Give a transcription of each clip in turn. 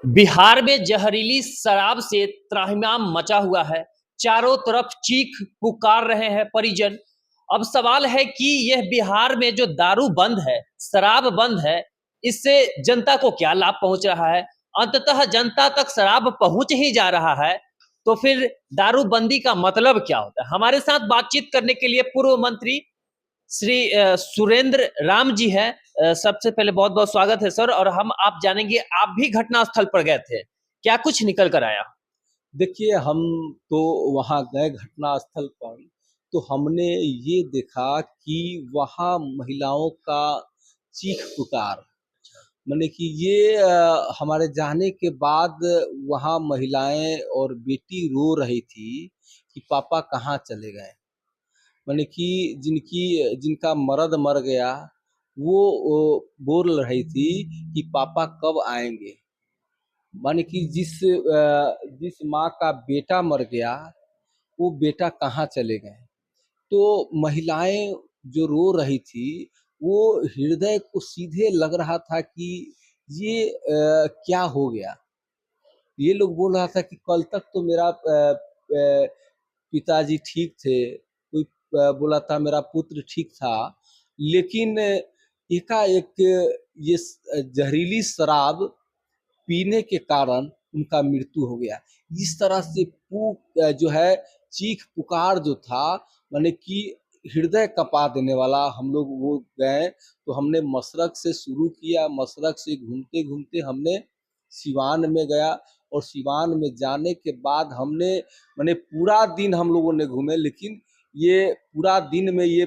बिहार में जहरीली शराब से त्राहिमाम मचा हुआ है। चारों तरफ चीख पुकार रहे हैं परिजन। अब सवाल है कि यह बिहार में जो दारू बंद है, शराब बंद है, इससे जनता को क्या लाभ पहुंच रहा है? अंततः जनता तक शराब पहुंच ही जा रहा है, तो फिर दारूबंदी का मतलब क्या होता है? हमारे साथ बातचीत करने के लिए पूर्व मंत्री श्री सुरेंद्र राम जी हैं। सबसे पहले बहुत-बहुत स्वागत है सर। और हम आप जानेंगे, आप भी घटना स्थल पर गए थे, क्या कुछ निकल कर आया? देखिए, हम तो वहाँ गए घटनास्थल पर, तो हमने ये देखा कि वहाँ महिलाओं का चीख-पुकार, माने कि ये हमारे जाने के बाद वहाँ महिलाएँ और बेटी रो रही थी कि पापा कहाँ चले गए। माने कि जिनका मर्द मर गया, वो बोल रही थी कि पापा कब आएँगे। माने कि जिस माँ का बेटा मर गया, वो बेटा कहाँ चले गए। तो महिलाएं जो रो रही थी, वो हृदय को सीधे लग रहा था कि ये क्या हो गया। ये लोग बोल रहा था कि कल तक तो मेरा पिताजी ठीक थे, कोई बोला था मेरा पुत्र ठीक था, लेकिन एकाएक ये जहरीली शराब पीने के कारण उनका मृत्यु हो गया। इस तरह से जो है चीख पुकार जो था, माने कि हृदय कँपा देने वाला, हम लोग वो गए तो हमने मशरक से शुरू किया, मशरक से घूमते-घूमते हमने सिवान में गया और सिवान में जाने के बाद हमने माने पूरा दिन हम लोगों ने घूमे, लेकिन ये पूरा दिन में ये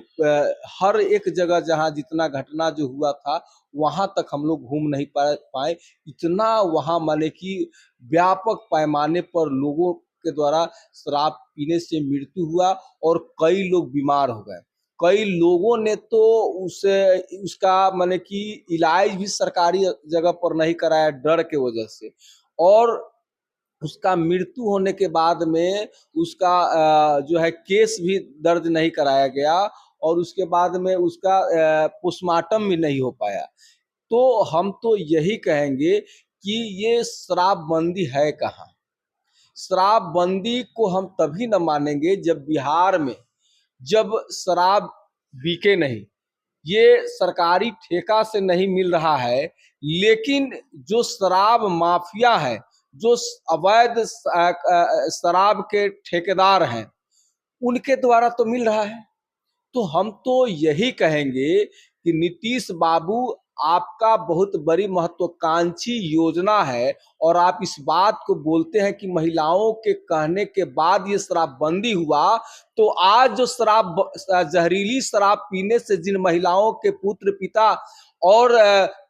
हर एक जगह जहाँ जितना घटना जो हुआ था, वहाँ तक हम लोग घूम नहीं पाए। इतना वहाँ माने कि व्यापक पैमाने पर लोगों के द्वारा शराब पीने से मृत्यु हुआ और कई लोग बीमार हो गए। कई लोगों ने तो उसका माने कि इलाज भी सरकारी जगह पर नहीं कराया डर के वजह से, और उसका मृत्यु होने के बाद में उसका जो है केस भी दर्ज नहीं कराया गया और उसके बाद में उसका पोस्टमार्टम भी नहीं हो पाया। तो हम तो यही कहेंगे कि ये शराबबंदी है कहाँ? शराबबंदी को हम तभी न मानेंगे जब बिहार में जब शराब बिके नहीं, ये सरकारी ठेका से नहीं मिल रहा है, लेकिन जो शराब माफिया है, जो अवैध शराब के ठेकेदार हैं, उनके द्वारा तो मिल रहा है। तो हम तो यही कहेंगे कि नीतीश बाबू, आपका बहुत बड़ी महत्वाकांक्षी योजना है और आप इस बात को बोलते हैं कि महिलाओं के कहने के बाद ये शराबबंदी हुआ, तो आज जो जहरीली शराब पीने से जिन महिलाओं के पुत्र पिता और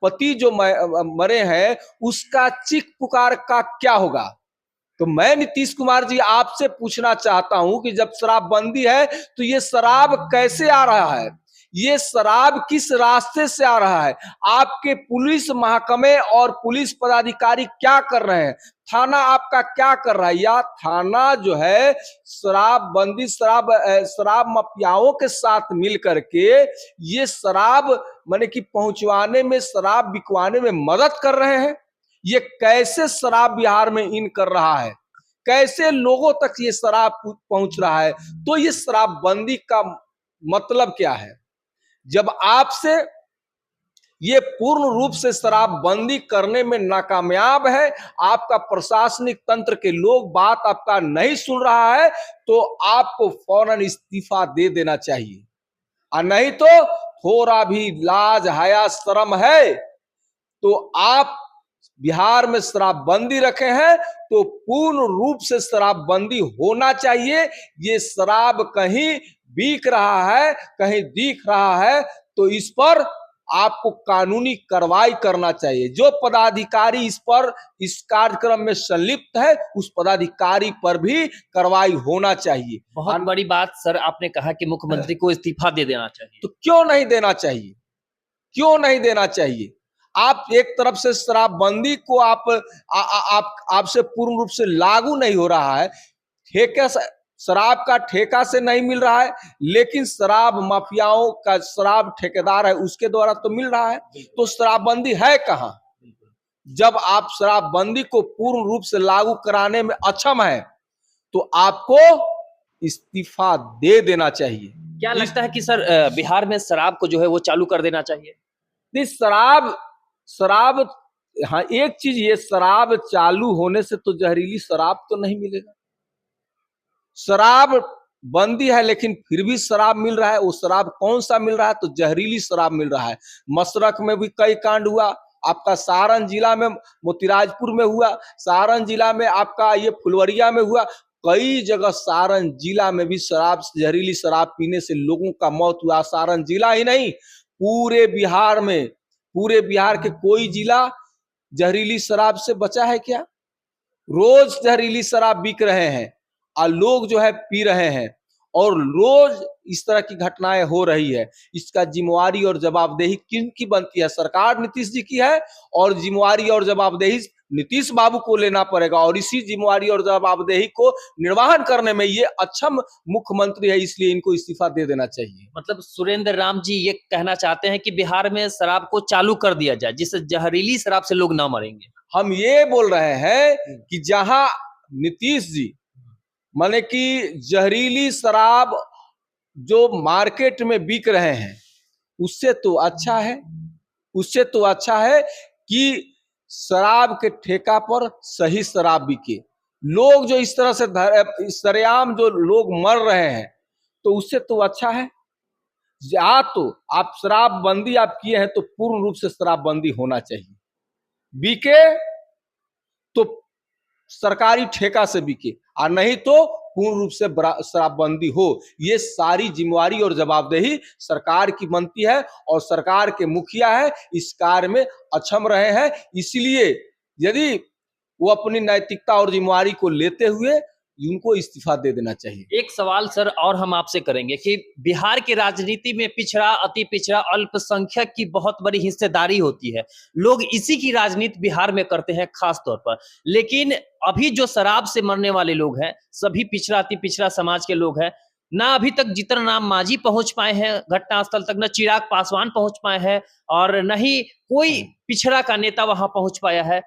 पति जो मरे हैं, उसका चीख पुकार का क्या होगा? तो मैं नीतीश कुमार जी आपसे पूछना चाहता हूं कि जब शराबबंदी है तो ये शराब कैसे आ रहा है, ये शराब किस रास्ते से आ रहा है, आपके पुलिस महकमे और पुलिस पदाधिकारी क्या कर रहे हैं, थाना आपका क्या कर रहा है, या थाना जो है शराबबंदी शराब माफियाओं के साथ मिल करके ये शराब माने कि पहुंचवाने में, शराब बिकवाने में मदद कर रहे हैं। ये कैसे शराब बिहार में इन कर रहा है, कैसे लोगों तक ये शराब पहुंच रहा है? तो ये शराबबंदी का मतलब क्या है? जब आपसे ये पूर्ण रूप से शराबबंदी करने में नाकामयाब है, आपका प्रशासनिक तंत्र के लोग बात आपका नहीं सुन रहा है, तो आपको फौरन इस्तीफा दे देना चाहिए, और नहीं तो थोड़ा भी लाज हया शर्म है तो आप बिहार में शराबबंदी रखे हैं, तो पूर्ण रूप से शराबबंदी होना चाहिए। ये शराब कहीं बिक रहा है, कहीं दिख रहा है, तो इस पर आपको कानूनी कार्रवाई करना चाहिए। जो पदाधिकारी इस कार्यक्रम में संलिप्त है, उस पदाधिकारी पर भी कार्रवाई होना चाहिए। बहुत बड़ी बात सर आपने कहा कि मुख्यमंत्री को इस्तीफा दे देना चाहिए। तो क्यों नहीं देना चाहिए? क्यों नहीं देना चाहिए? आप एक तरफ से शराबबंदी को आपसे पूर्ण रूप से लागू नहीं हो रहा है, ठेके से शराब का ठेका से नहीं मिल रहा है, लेकिन शराब माफियाओं का शराब ठेकेदार है उसके द्वारा तो मिल रहा है, तो शराबबंदी है कहाँ? जब आप शराबबंदी को पूर्ण रूप से लागू कराने में अक्षम है तो आपको इस्तीफा दे देना चाहिए। क्या लगता है कि सर बिहार में शराब को जो है वो चालू कर देना चाहिए? नहीं, शराब शराब हाँ, एक चीज ये, शराब चालू होने से तो जहरीली शराब तो नहीं मिलेगा। शराब बंदी है लेकिन फिर भी शराब मिल रहा है। वो शराब कौन सा मिल रहा है? तो जहरीली शराब मिल रहा है। मशरक में भी कई कांड हुआ, आपका सारण जिला में मोतीराजपुर में हुआ, सारण जिला में आपका ये फुलवरिया में हुआ, कई जगह सारण जिला में भी शराब, जहरीली शराब पीने से लोगों का मौत हुआ। सारण जिला ही नहीं, पूरे बिहार में, पूरे बिहार के कोई जिला जहरीली शराब से बचा है क्या? रोज जहरीली शराब बिक रहे हैं और लोग जो है पी रहे हैं, और रोज इस तरह की घटनाएं हो रही है। इसका जिम्मेवारी और जवाबदेही किन की बनती है? सरकार नीतीश जी की है, और जिम्मेवारी और जवाबदेही नीतीश बाबू को लेना पड़ेगा। और इसी जिम्मेवारी और जवाबदेही को निर्वहन करने में ये अक्षम मुख्यमंत्री है, इसलिए इनको इस्तीफा दे देना चाहिए। मतलब सुरेंद्र राम जी ये कहना चाहते हैं कि बिहार में शराब को चालू कर दिया जाए, जिससे जहरीली शराब से लोग ना मरेंगे। हम ये बोल रहे हैं कि जहां नीतीश जी माने कि जहरीली शराब जो मार्केट में बिक रहे हैं, उससे तो अच्छा है, उससे तो अच्छा है कि शराब के ठेका पर सही शराब बिके। लोग जो इस तरह से सरेआम जो लोग मर रहे हैं, तो उससे तो अच्छा है। या तो आप शराबबंदी आप किए हैं तो पूर्ण रूप से शराबबंदी होना चाहिए, बिके तो सरकारी ठेका से बिके, और नहीं तो पूर्ण रूप से शराबबंदी हो। ये सारी जिम्मेवारी और जवाबदेही सरकार की बनती है, और सरकार के मुखिया है इस कार्य में अक्षम रहे हैं। इसलिए यदि वो अपनी नैतिकता और जिम्मेवारी को लेते हुए उनको इस्तीफा दे देना चाहिए। एक सवाल सर और हम आपसे करेंगे कि बिहार की राजनीति में पिछड़ा, अति पिछड़ा, अल्पसंख्यक की बहुत बड़ी हिस्सेदारी होती है। लोग इसी की राजनीति बिहार में करते हैं खास तौर पर। लेकिन अभी जो शराब से मरने वाले लोग हैं, सभी पिछड़ा, अति पिछड़ा समाज के लोग हैं। ना अभी तक जीतन राम मांझी पहुंच पाए हैं घटनास्थल तक, न चिराग पासवान पहुंच पाए हैं, और न ही कोई पिछड़ा का नेता वहां पहुंच पाया है,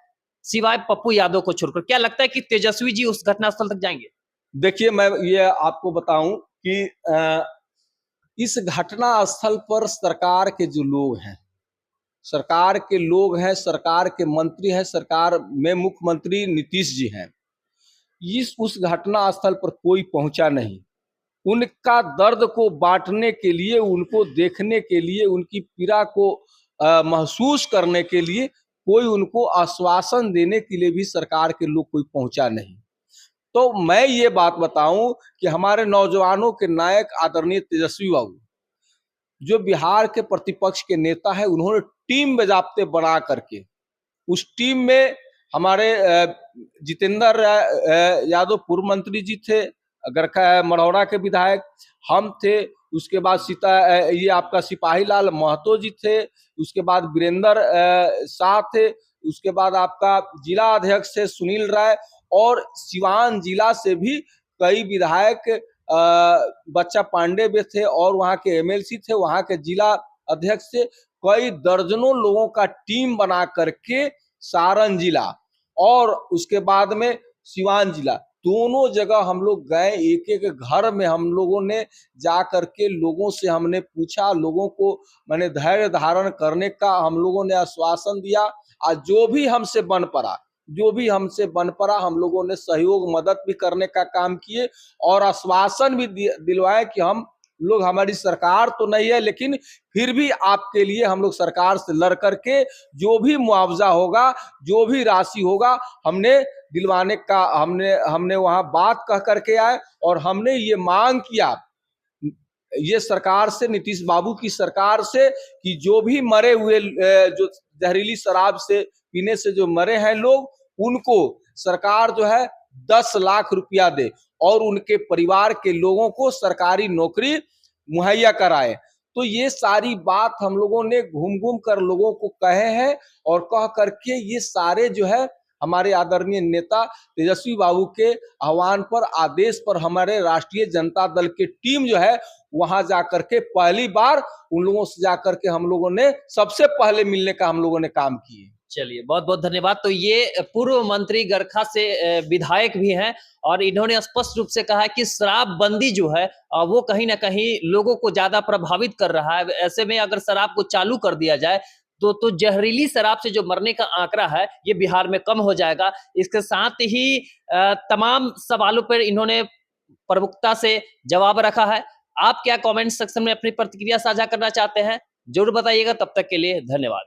सिवाय पप्पू यादव को छोड़कर। क्या लगता है कि तेजस्वी जी उस घटनास्थल तक जाएंगे? देखिए, मैं ये आपको बताऊं कि इस घटना स्थल पर सरकार के जो लोग हैं, सरकार के लोग हैं, सरकार के मंत्री हैं, सरकार में मुख्यमंत्री नीतीश जी हैं, उस घटना स्थल पर कोई पहुंचा नहीं। उनका दर्द को बांटने के लिए, उनको देखने के लिए, उनकी पीड़ा को महसूस करने के लिए कोई उनको आश्वासन देने के लिए भी सरकार के लोग कोई पहुंचा नहीं। तो मैं ये बात बताऊं कि हमारे नौजवानों के नायक आदरणीय तेजस्वी बाबू, जो बिहार के प्रतिपक्ष के नेता है, उन्होंने टीम बेजाप्ते बना करके, उस टीम में हमारे जितेंद्र यादव पूर्व मंत्री जी थे, मढ़ौरा के विधायक, हम थे, उसके बाद ये आपका सिपाही लाल महतो जी थे, उसके बाद वीरेंद्र शाह थे, उसके बाद आपका जिला अध्यक्ष थे सुनील राय, और सिवान जिला से भी कई विधायक, बच्चा पांडे भी थे, और वहाँ के एमएलसी थे, वहाँ के जिला अध्यक्ष थे। कई दर्जनों लोगों का टीम बना करके सारण जिला और उसके बाद में सिवान जिला, दोनों जगह हम लोग गए। एक एक घर में हम लोगों ने जा करके लोगों से हमने पूछा, लोगों को मैंने धैर्य धारण करने का हम लोगों ने आश्वासन दिया, और जो भी हमसे बन पड़ा हम लोगों ने सहयोग मदद भी करने का काम किए, और आश्वासन भी दिलवाए कि हम लोग, हमारी सरकार तो नहीं है लेकिन फिर भी आपके लिए हम लोग सरकार से लड़ करके जो भी मुआवजा होगा, जो भी राशि होगा, हमने दिलवाने का हमने वहां बात कह करके आए। और हमने ये मांग किया ये सरकार से, नीतीश बाबू की सरकार से, कि जो भी मरे हुए, जो जहरीली शराब से पीने से जो मरे हैं लोग, उनको सरकार जो है 10 लाख रुपया दे, और उनके परिवार के लोगों को सरकारी नौकरी मुहैया कराए। तो ये सारी बात हम लोगों ने घूम घूम कर लोगों को कहे हैं, और कह करके ये सारे जो है हमारे आदरणीय नेता तेजस्वी बाबू के आह्वान पर, आदेश पर, हमारे राष्ट्रीय जनता दल की टीम जो है वहां जाकर के पहली बार उन लोगों से जाकर के हम लोगों ने सबसे पहले मिलने का हम लोगों ने काम किए। चलिए, बहुत-बहुत धन्यवाद। तो ये पूर्व मंत्री गरखा से विधायक भी हैं और इन्होंने स्पष्ट रूप से कहा है कि शराबबंदी जो है वो कहीं न कहीं लोगों को ज़्यादा प्रभावित कर रहा है। ऐसे में अगर शराब को चालू कर दिया जाए, तो जहरीली शराब से जो मरने का आंकड़ा है, ये बिहार में कम हो जाएगा। इसके साथ ही तमाम सवालों पर इन्होंने प्रमुखता से जवाब रखा है। आप क्या कमेंट सेक्शन में अपनी प्रतिक्रिया साझा करना चाहते हैं? ज़रूर बताइएगा। तब तक के लिए धन्यवाद।